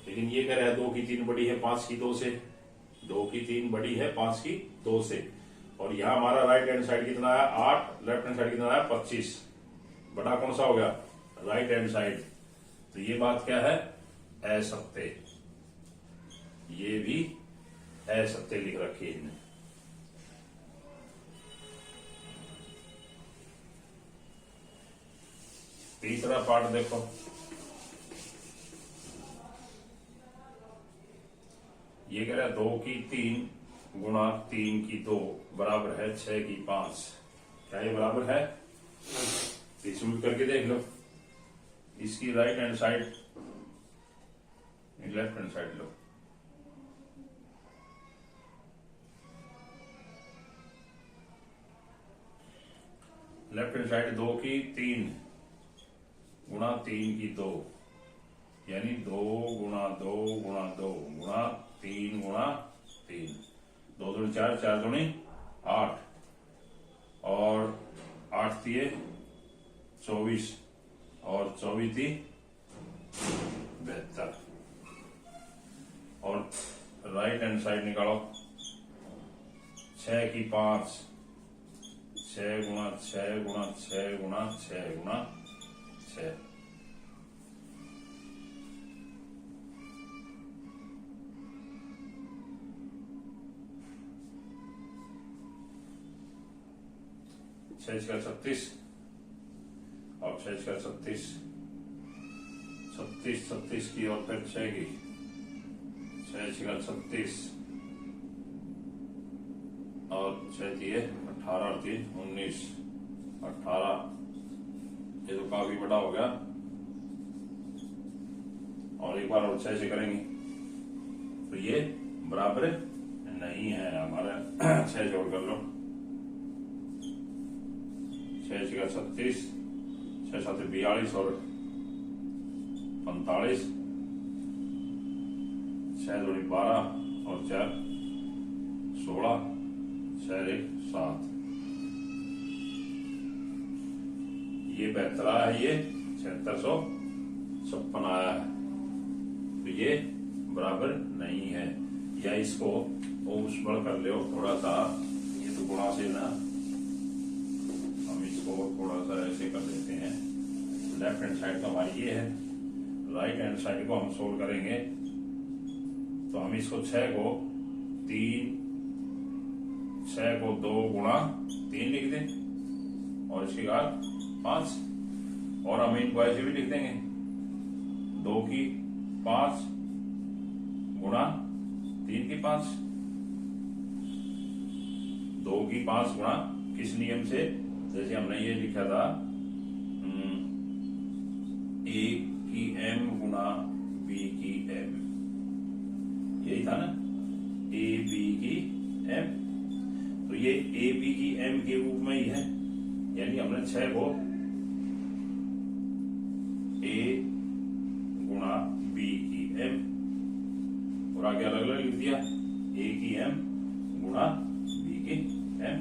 लेकिन ये कह रहा है 2 की 3 बड़ी है 5 की 2 से, 2 की 3 बड़ी है 5 की 2 से, और यहां हमारा राइट हैंड साइड कितना है 8, लेफ्ट हैंड साइड कितना है 25। बड़ा कौन सा हो गया राइट हैंड साइड। तो ये बात क्या है असत्य, ये भी असत्य लिख रखी है इन्हें। तीसरा पार्ट देखो, ये कह रहा है 2 की 3 गुणा 3 की 2 बराबर है 6 की 5। क्या ये बराबर है? इसमें करके देख लो, इसकी right hand side left hand side लो, लेफ्ट हैंड साइड 2 की 3 गुणा 3 की 2, यानी 2 गुणा 2 गुणा 2 गुणा 3 गुणा 3, 2 दूनी 4, 4 दूनी 8, और 8 दिए 24, और 24 72। और राइट हैंड साइड निकालो, 6 की 5, 6 गुणा 6 गुणा 6 गुणा 6 गुणा 6। छह 36 और 6 36, 36 36 की और फिर 6 की, 6 36 और 6 दिए 18 और 3 19 18। ये तो काफी बड़ा हो गया। और एक बार और 6 से करेंगे तो ये बराबर नहीं है हमारा। 6 जोड़ कर लो, 6 36, 6 7 42 और 45, 6 जोड़ी 12 और 4 16, 6 1 7। ये 72 है, ये 7656 आया है। तो ये बराबर नहीं है। या इसको ओम्स बढ़ कर लो थोड़ा सा, ये तो गुणा से ना, हम इसको थोड़ा सा ऐसे कर देते हैं। लेफ्ट हैंड साइड तो हमारी ये है, राइट हैंड साइड को हम सोल्व करेंगे तो हम इसको 6 को 3, 6 को 2 गुणा 3 लिख दें और इसके बाद 5, और हम इनको ऐसे भी लिख देंगे 2 की 5 गुणा 3 की 5, 2 की 5 गुणा किस नियम से, जैसे हमने ये लिखा था ए की m गुणा b की m, यही था ना, ए बी की m। तो ये ए बी की m के रूप में ही है, यानी हमने 6 को a गुणा b की m और आगे अलग अलग लिख दिया, a की m गुणा b की m।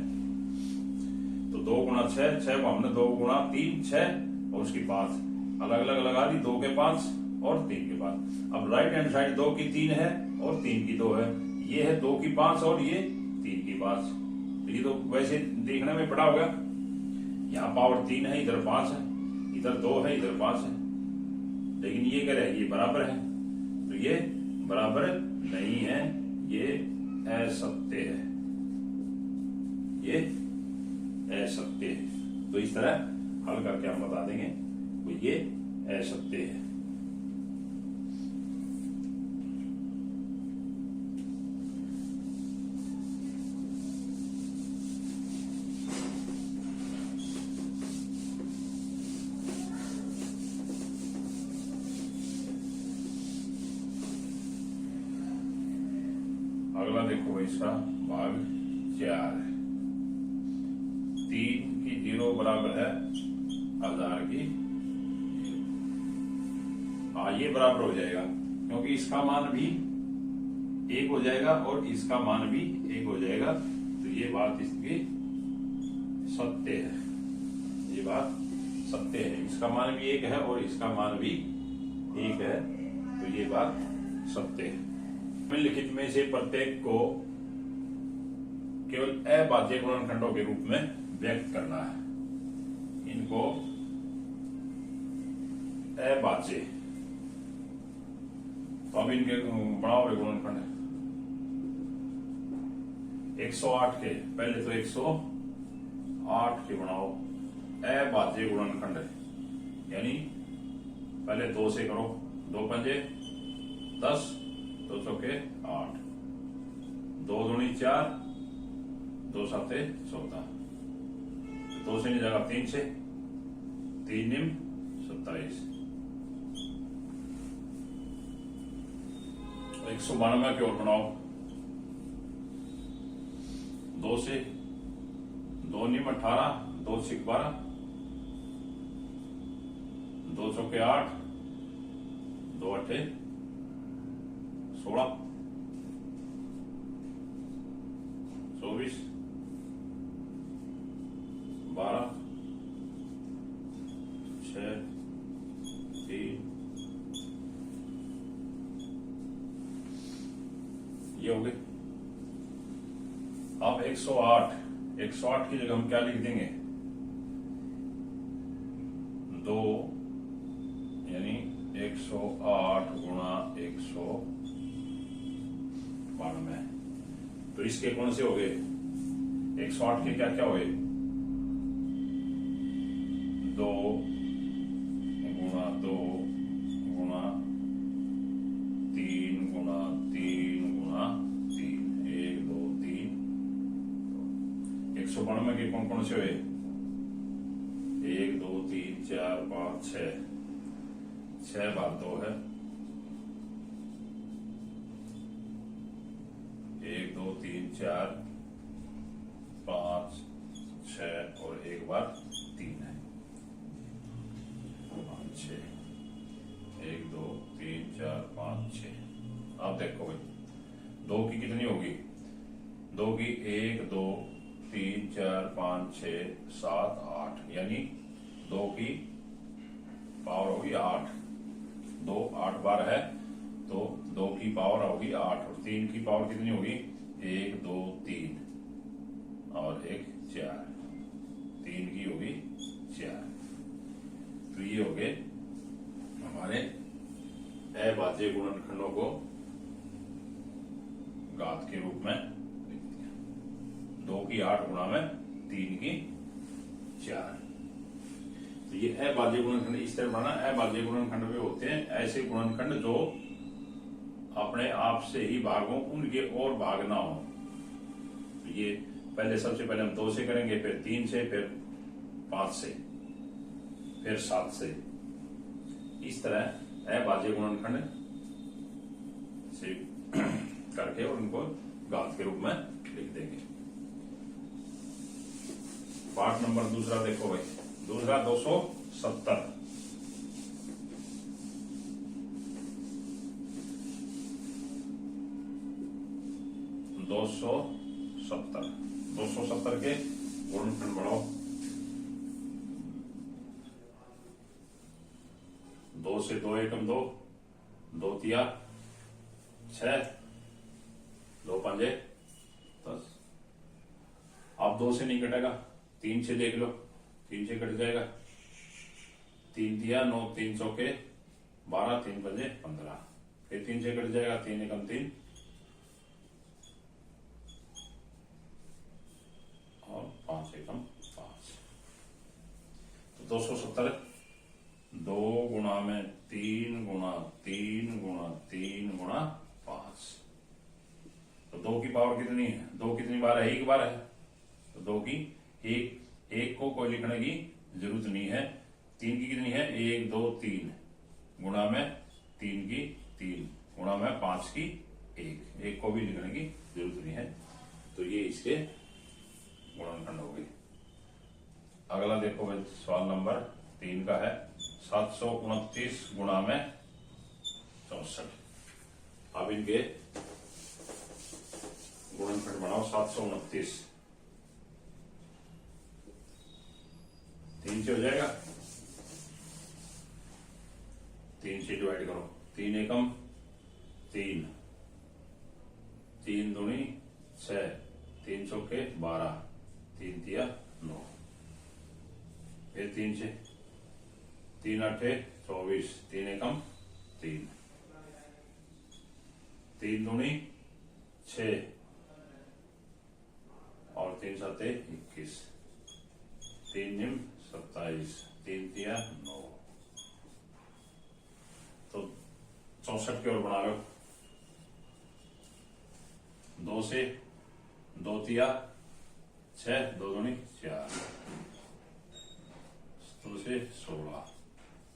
तो 2 गुणा 6, 6 को हमने 2 गुणा 3 6 और उसकी 5 अलग अलग लगा दी, 2 के 5 और 3 के 5। अब राइट हैंड साइड 2 की 3 है और 3 की 2 है, ये है 2 की 5 और ये 3 की 5। तो ये तो वैसे देखने में बड़ा होगा, यहाँ पावर 3 है, इधर 5 है, इधर 2 है, इधर 5 है, लेकिन ये क्या है, ये बराबर है। तो ये बराबर नहीं है, ये असत्य है, ये असत्य है। तो इस तरह हल करके हम बता देंगे तो ये असत्य है। अगला देखो, इसका भाग 4 है। 3 की 0 बराबर है 1000 की। हाँ, ये बराबर हो जाएगा क्योंकि इसका मान भी 1 हो जाएगा और इसका मान भी 1 हो जाएगा। तो ये बात इसकी सत्य है, ये बात सत्य है। इसका मान भी 1 है और इसका मान भी 1 है, तो ये बात सत्य है। निम्नलिखित में से प्रत्येक को केवल अभाज्य गुणनखंडों के रूप में व्यक्त करना है। इनको अभाज्य, तो अब इनके बनाओ गुणनखंड 108 के, पहले तो 108 के बनाओ अभाज्य गुणनखंड, यानी पहले 2 से करो, 2 पंजे 10, 2 चौके 8, 2 दूनी 4, 2 साते 14, 2 से नहीं जाएगा 3 से, 3 निम 27। 192 की ओर बनाओ, 2 से 2 निम 18, 2 6 12, 2 चौके 8, 2 8 16, 24, 12, 6, 108, 108 की जगह हम क्या लिख देंगे? 2, यानी 108 गुणा 192। तो इसके कौन से हो गए? 108 के क्या क्या हुए? 2 गुणा 2 गुणा 3 गुणा 3 गुणा 3, 1 2 3। 192 के कौन कौन से हुए? 1 2 3 4 5 6, 6 भाग 2 है। 1 2 3 4 5 6 और 1 बार 3 है। 5 6, 1 2 3 4 5 6। आप देखो भाई 2 की कितनी होगी? 2 की 1 2 3 4 5 6 7 8, यानी 2 की पावर होगी 8। 2 8 बार है तो 2 की पावर होगी 8, और 3 की पावर कितनी होगी? 1 2 3 और 1 4, 3 की होगी 4। तो ये हो गए हमारे अभाज्य गुणनखंडों को घात के रूप में लिख दिया। 2 की 8 गुणा में 3 की 4। तो ये अभाज्य गुणनखंड इस तरह बनाना। अभाज्य गुणनखंड में होते हैं ऐसे गुणनखंड जो अपने आप से ही भाग हो, उनके और भाग ना हो। तो ये पहले सबसे पहले हम 2 से करेंगे, फिर 3 से, फिर 5 से, फिर 7 से। इस तरह अभाज्य गुणनखंड से करके और उनको घात के रूप में लिख देंगे। पाठ नंबर दूसरा देखो भाई, दूसरा 270। 270 के गुणनखंड बढ़ाओ। 2 से 2 एकम 2, 2 तिया 6, 2 पंजे 10। अब 2 से नहीं कटेगा, 3 से देख लो, 3 से कट जाएगा। 3 तिया 9, 3 चौके 12, 3 पंजे 15, फिर 3 से कट जाएगा, 3 एकम 3 और 5 एकम 5। तो 270 2 गुणा में 3 गुणा 3 गुणा 3 गुणा 5। तो 2 की पावर कितनी है? 2 कितनी बार है? 1 बार है। तो 2 की एक को कोई लिखने की जरूरत नहीं है। 3 की कितनी है? 1 2 3 गुणा में 3 की 3 गुणा में 5 की 1 को भी लिखने की जरूरत नहीं है। तो ये इसके गुणनखंड हो गए। अगला देखो भाई, सवाल नंबर 3 का है 729 गुणा में 64। अब इनके गुणनखंड बनाओ। 729 3 से हो जाएगा, 3 से डिवाइड करो। 3 एकम 3, 3 दूनी 6, 3 चौके 12, 3 तिया 9, फिर 3 से 3 8 24, 3 एकम 3, 3 दूनी 6 और 3 7 21, 3 निम 27, 3 तिया 9। तो 64 की ओर बना लो। 2 से 2 तिया 6, 2 दूनी 4, 2 से 16,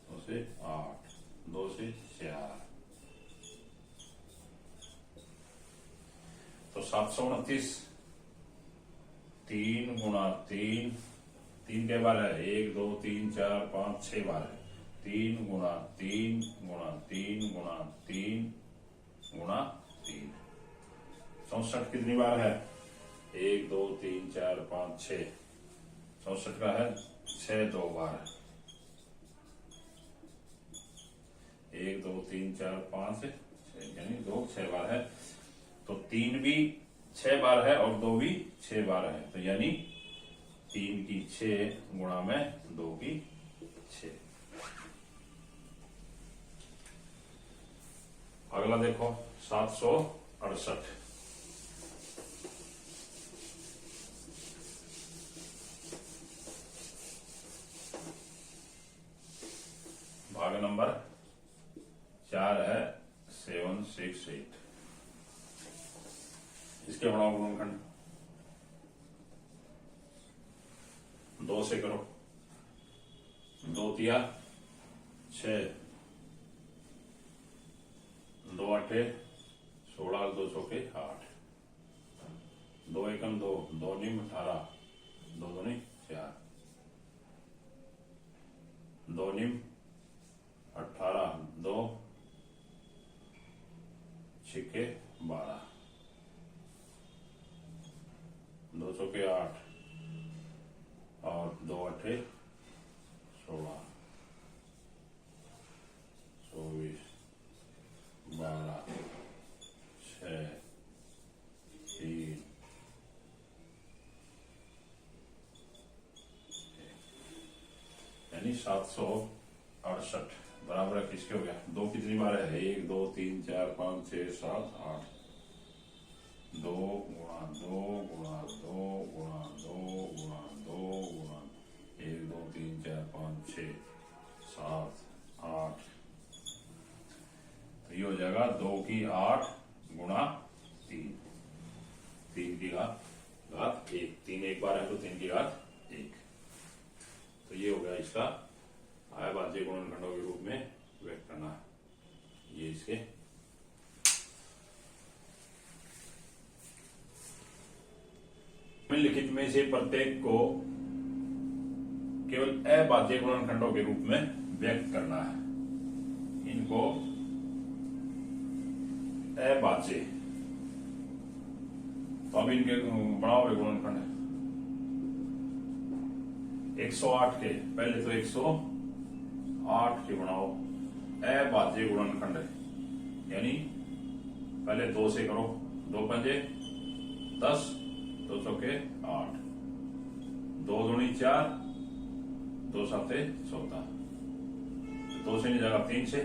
2 से 8, 2 से 4। तो 729 3 गुणा 3 के बार है, 1 2 3 4 5 6 बार है। 3 गुणा 3 गुणा 3 गुणा 3 गुणा 3। 64 कितनी बार है? 1 2 3 4 5 6। 64 का है 6 2 बार, 1 2 3 4 5 6, यानी 2 6 बार है। तो 3 भी 6 बार है और 2 भी 6 बार है, तो यानी 3 की 6 गुणा में 2 की 6। अगला देखो 768, भाग नंबर 4 है 768। इसके बनाओ गुणनखंड, 2 से करो, 2 तिया 6, 2 अठे 16, 2 चौके 8, 2 एकम 2, 2 निम 18, 2 दूनी 4, 2 निम 18, 2 छिके 12, 2 चौके 8 और 2 अठे 16, 24, 12, 6, 3, यानी 768 बराबर है किसके हो गया? 2 कितनी बार है? 1 2 3 4 5 6 7 8, 2 गुणा 2 गुणा 2 गुणा 2 गुणा 2 गुणा 1 2 3 4 5 6 7 8, तो ये हो जाएगा 2 की 8 गुणा 3, 3 की घात 1, 3 एक बार है तो 3 की घात 1। तो ये हो गया इसका अभाज्य गुणनखंडों के रूप में व्यक्त करना है। ये इसके लिखित में से प्रत्येक को केवल अभाज्य गुणनखंडों के रूप में व्यक्त करना है। इनको अभाज्य, तो अब इनके बनाओ गुणनखंड 108 के, पहले तो 108 के बनाओ अभाज्य गुणनखंड, यानी पहले 2 से करो, 2 पंजे 10, 2 चौके 8, 2 दूनी 4, 2 साते 14, 2 से नहीं जाएगा 3 से,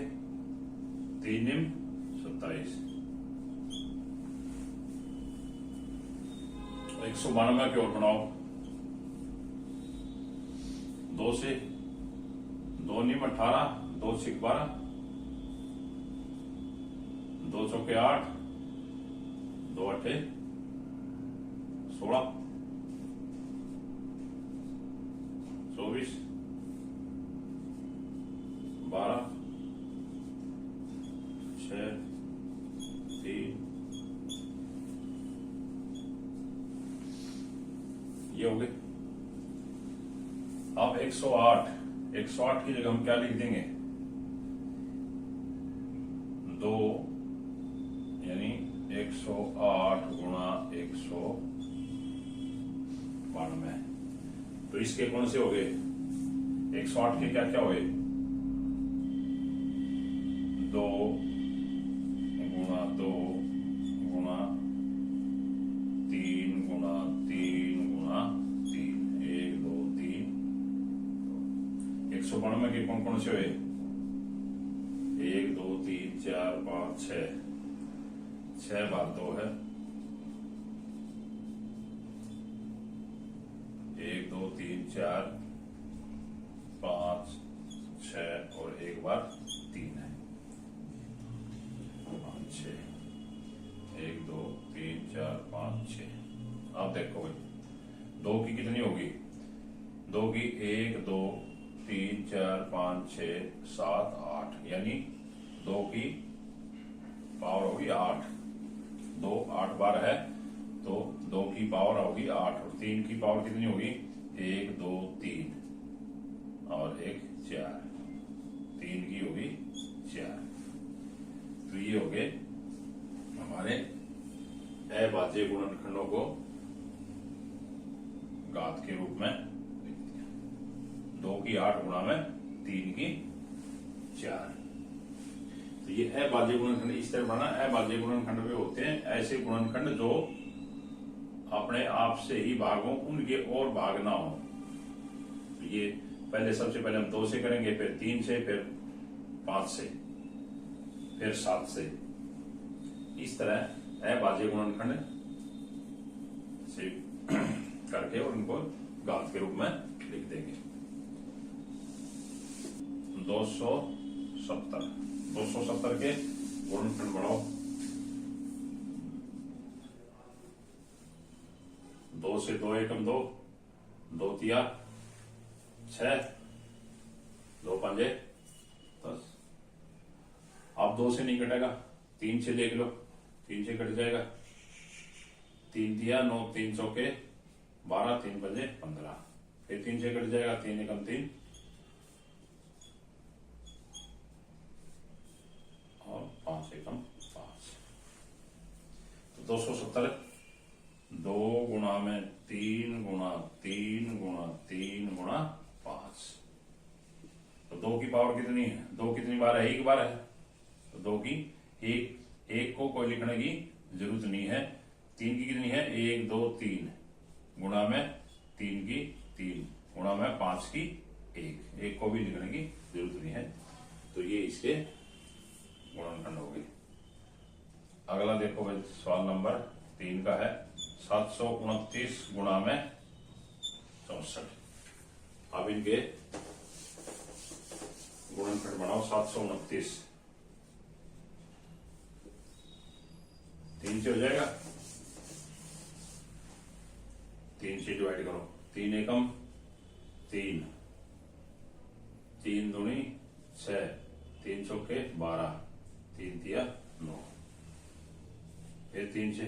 3 निम 27, 192 की ओर बनाओ, 2 से 2 निम 18, 2 छिक 12, 2 चौके 8, 2 अठे 16, 24, 12, 6, 3, ये हो गए। अब 108 की जगह हम क्या लिख देंगे? 2, यानी 108 गुणा 192, तो इसके कौन से हो गए? 108 के क्या क्या हुए? 2 गुणा 2 गुणा 3 गुणा 3 गुणा 3, 1 2 3, 192 के कौन कौन से हुए? 1 2 3 4 5 6, 6 बार 2 है, 1 2 3 4 5 6 और 1 बार 3 है, 5 6, 1 2 3 4 5 6। आप देखो भाई 2 की कितनी होगी? 2 की 1 2 3 4 5 6 7 8, यानी 2 की पावर होगी 8, 2 8 बार है तो 2 की पावर होगी 8, और 3 की पावर कितनी होगी? 1 2 3 और 1 4, 3 की होगी 4। तो ये हो गए हमारे अभाज्य गुणनखंडों को घात के रूप में लिख दिया। 2 की 8 गुणा में 3 की 4। तो ये अभाज्य गुणनखंड इस तरह बनाना। अभाज्य गुणनखंड में होते हैं ऐसे गुणनखंड जो अपने आप से ही भाग हो, उनके और भाग ना हो। ये पहले सबसे पहले हम 2 से करेंगे, फिर 3 से, फिर 5 से, फिर 7 से। इस तरह अभाज्य गुणनखंड से करके और उनको घात के रूप में लिख देंगे। 270 के गुणनखंड बढ़ाओ। 2 से 2 एकम 2, 2 तिया 6, 2 पंजे 10। अब 2 से नहीं कटेगा, 3 से देख लो, 3 से कट जाएगा। 3 तिया 9, 3 चौके 12, 3 पंजे 15, फिर 3 से कट जाएगा, 3 एकम 3 और 5 एकम 5। तो 270 2 गुणा में 3 गुणा 3 गुणा 3 गुणा 5। तो 2 की पावर कितनी है? 2 कितनी बार है? 1 बार है। तो 2 की एक को कोई लिखने की जरूरत नहीं है। 3 की कितनी है? 1 2 3 गुणा में 3 की 3 गुणा में 5 की 1 को भी लिखने की जरूरत नहीं है। तो ये इसके गुणनखंड हो गए। अगला देखो भाई, सवाल नंबर 3 का है 729 गुणा में 64। अब इनके गुणनखंड बनाओ। 729 3 से हो जाएगा, 3 से डिवाइड करो। 3 एकम 3, 3 दूनी 6, 3 चौके 12, 3 तिया 9, फिर 3 से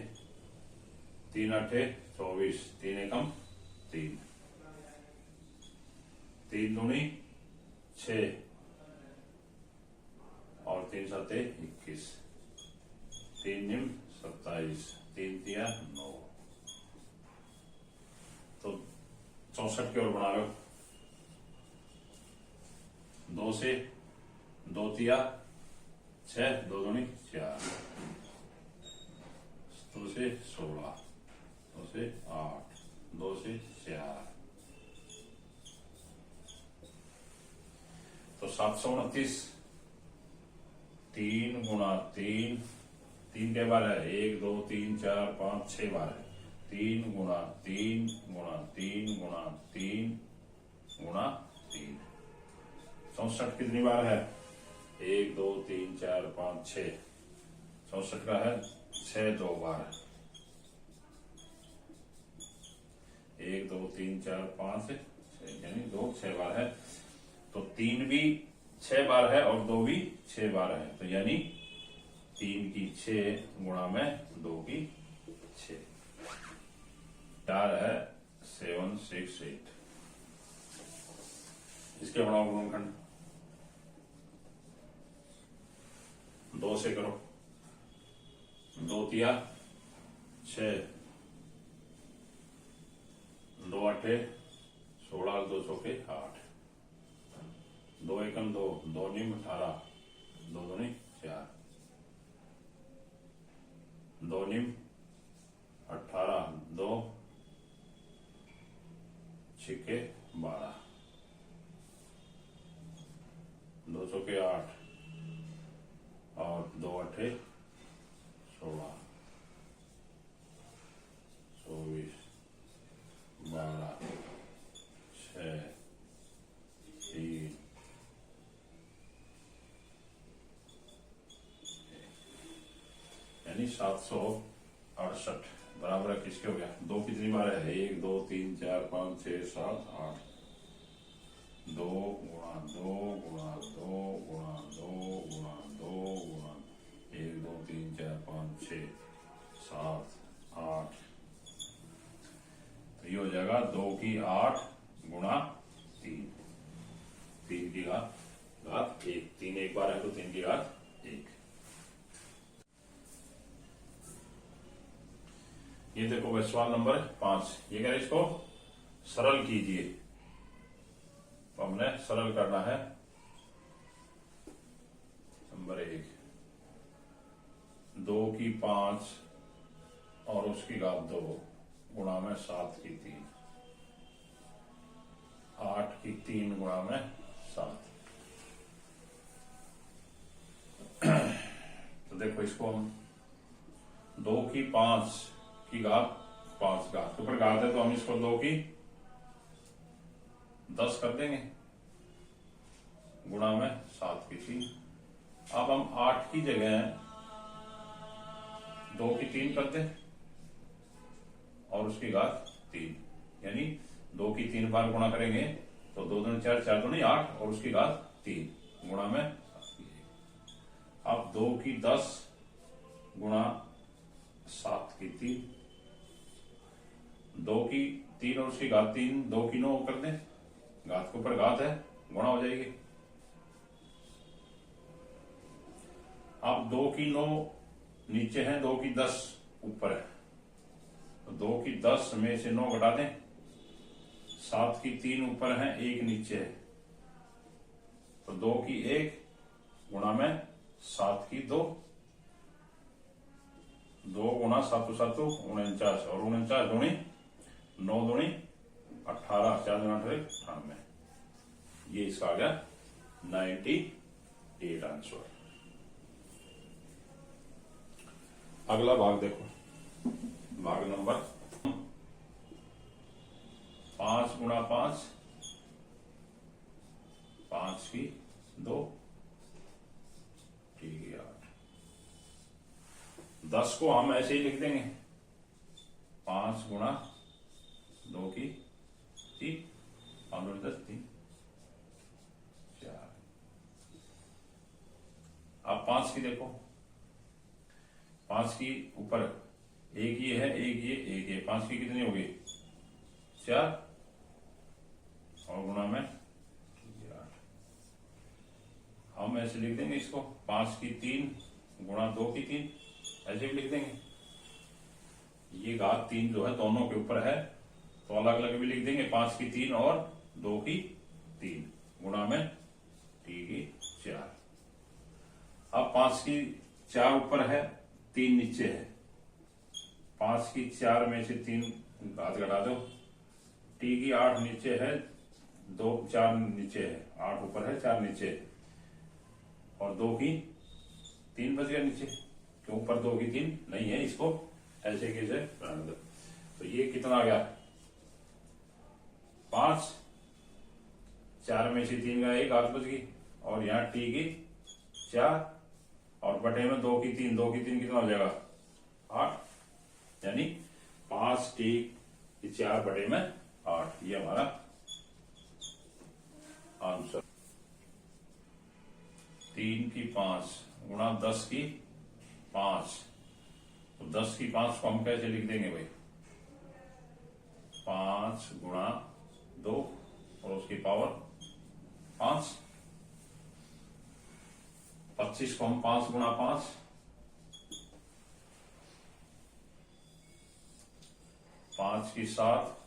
3 8 24, 3 एकम 3, 3 दूनी 6 और 3 7 21, 3 निम 27, 3 तिया 9। तो 64 की ओर बना लो। 2 से 2 तिया 6, 2 दूनी 4, 2 से 16, 2 से 8, 2 से 4। तो 729 3 गुणा 3 के बार है, 1 2 3 4 5 6 बार है। 3 गुणा 3 गुणा 3 गुणा 3 गुणा 3। 64 कितनी बार है? 1 2 3 4 5 6। 64 का है 6 2 बार, 1 2 3 4 5 6, यानी 2 6 बार है। तो 3 भी 6 बार है और 2 भी 6 बार है। तो यानी 3 की 6 गुणा में 2 की 6, 4 है 7 6 8। इसके बनाओ गुणनखंड। 2 से करो। 2 तिया 6, 2 8 16, 2 चौके 8, 2 एकम 2, 2 निम 18, 2 दूनी 4, 2 निम 18, 2 छिक्के 12, 2 चौके 8 और 2 8 16, 24 12 6 3 यानी 768 बराबर किसके हो गया? 2 कितनी बार है? 1 2 3 4 5 6 7 8। 2 गुणा 2 गुणा 2 गुणा 2 गुणा 2 गुणा 1 2 3 4 5 6 7 8। तो ये हो जाएगा 2 की 8 गुणा 3, 3 की घात 1। 3 एक बार है तो 3 की घात 1। ये देखो भाई, सवाल नंबर 5। ये कह रहे इसको सरल कीजिए। तो हमने सरल करना है। नंबर 1, 2 की 5 और उसकी घात 2 गुणा में 7 की 3, 8 की 3 गुणा में 7। तो देखो इसको हम 2 की 5 की घात 5 घात के ऊपर घात है तो हम इसको 2 की 10 कर देंगे गुणा में 7 की 3। अब हम 8 की जगह 2 की 3 कर दें और उसकी घात 3, यानी 2 की 3 बार गुणा करेंगे तो 2 दूनी 4, 4 दूनी 8 और उसकी घात 3 गुणा में 7 की 1। अब 2 की 10 गुणा 7 की 3, 2 की 3 और उसकी घात 3, 2 की 9 कर दें, घात के ऊपर घात है गुणा हो जाएगी। अब 2 की 9 नीचे है, 2 की 10 ऊपर है, तो 2 की 10 में से 9 घटा दें, 7 की 3 ऊपर है, 1 नीचे है, तो 2 की 1 गुणा में 7 की 2, 2 गुणा 7 7 49 और 49 दूनी 9 दूनी 18, 4 दूनी 18 98। ये इसका आ गया 98 आंसर। अगला भाग देखो, भाग नंबर 5 गुणा 5, 5 की 2, ठीक है 8। 10 को हम ऐसे ही लिख देंगे, 5 गुणा 2 की 3, 5 दूनी 10, 3 4। अब 5 की देखो, 5 की ऊपर एक ये है, एक ये 5 की कितनी होगी 4 और गुणा में 8। हम ऐसे लिख देंगे इसको, 5 की 3 गुणा 2 की 3, ऐसे भी लिख देंगे। ये घात 3 जो है दोनों के ऊपर है तो अलग अलग भी लिख देंगे, 5 की 3 और 2 की 3 गुणा में 4। अब 5 की 4 ऊपर है, 3 नीचे है, 5 की 4 में से 3 घात घटा दो, टी की 8 नीचे है, 2 4 नीचे है, 8 ऊपर है 4 नीचे है, और 2 की 3 बच गया नीचे, क्यों ऊपर 2 की 3 नहीं है, इसको ऐसे कैसे रहने दो। तो ये कितना आ गया 5, 4 में से 3 का 1 घात बच गई, और यहाँ टी की 4 और बटे में 2 की 3, 2 की 3 कितना हो जाएगा 8, यानी 5 टी 4 बटे में 8। ये हमारा आंसर। 3 की 5 गुणा 10 की 5, तो 10 की 5 को हम कैसे लिख देंगे भाई, 5 गुणा 2 और उसकी पावर 5। 25 को हम 5 गुणा 5, 5 की 7,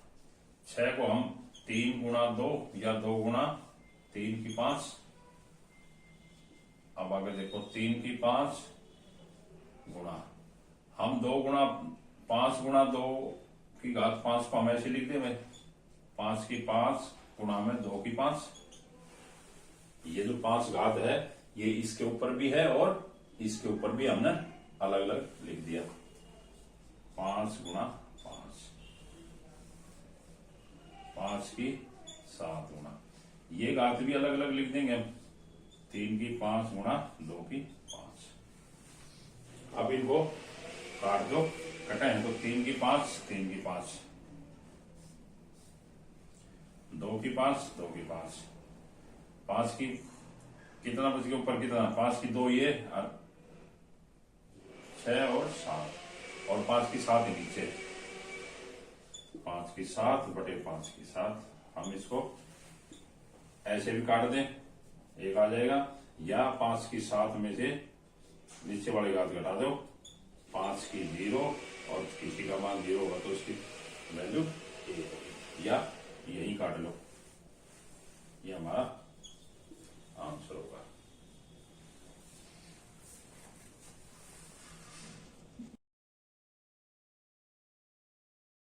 6 को हम 3 गुणा 2 या 2 गुणा 3 की 5। अब आगे देखो 3 की 5 गुणा, हम 2 गुणा 5 गुणा 2 की घात 5 को हम ऐसे लिख दे भाई, 5 की 5 गुणा में 2 की 5। ये जो 5 घात है ये इसके ऊपर भी है और इसके ऊपर भी हमने अलग अलग लिख दिया, 5 गुणा 5, 5 की 7 गुणा, ये घात भी अलग अलग लिख देंगे हम, 3 की 5 गुणा 2 की 5। अब इनको काट दो, कटे हैं तो 3 की 5, 3 की 5, 2 की 5, 2 की 5, 5 की कितना बच गया ऊपर कितना, 5 की 2 ये, 6 और 7, और 5 की 7 ही नीचे, 5 की 7 बटे 5 की 7। हम इसको ऐसे भी काट दें, एक आ जाएगा, या 5 की 7 में से नीचे वाली घात घटा दो, 5 की 0 और किसी का मान 0 होगा तो उसकी वैल्यू 1 होगी, या यही काट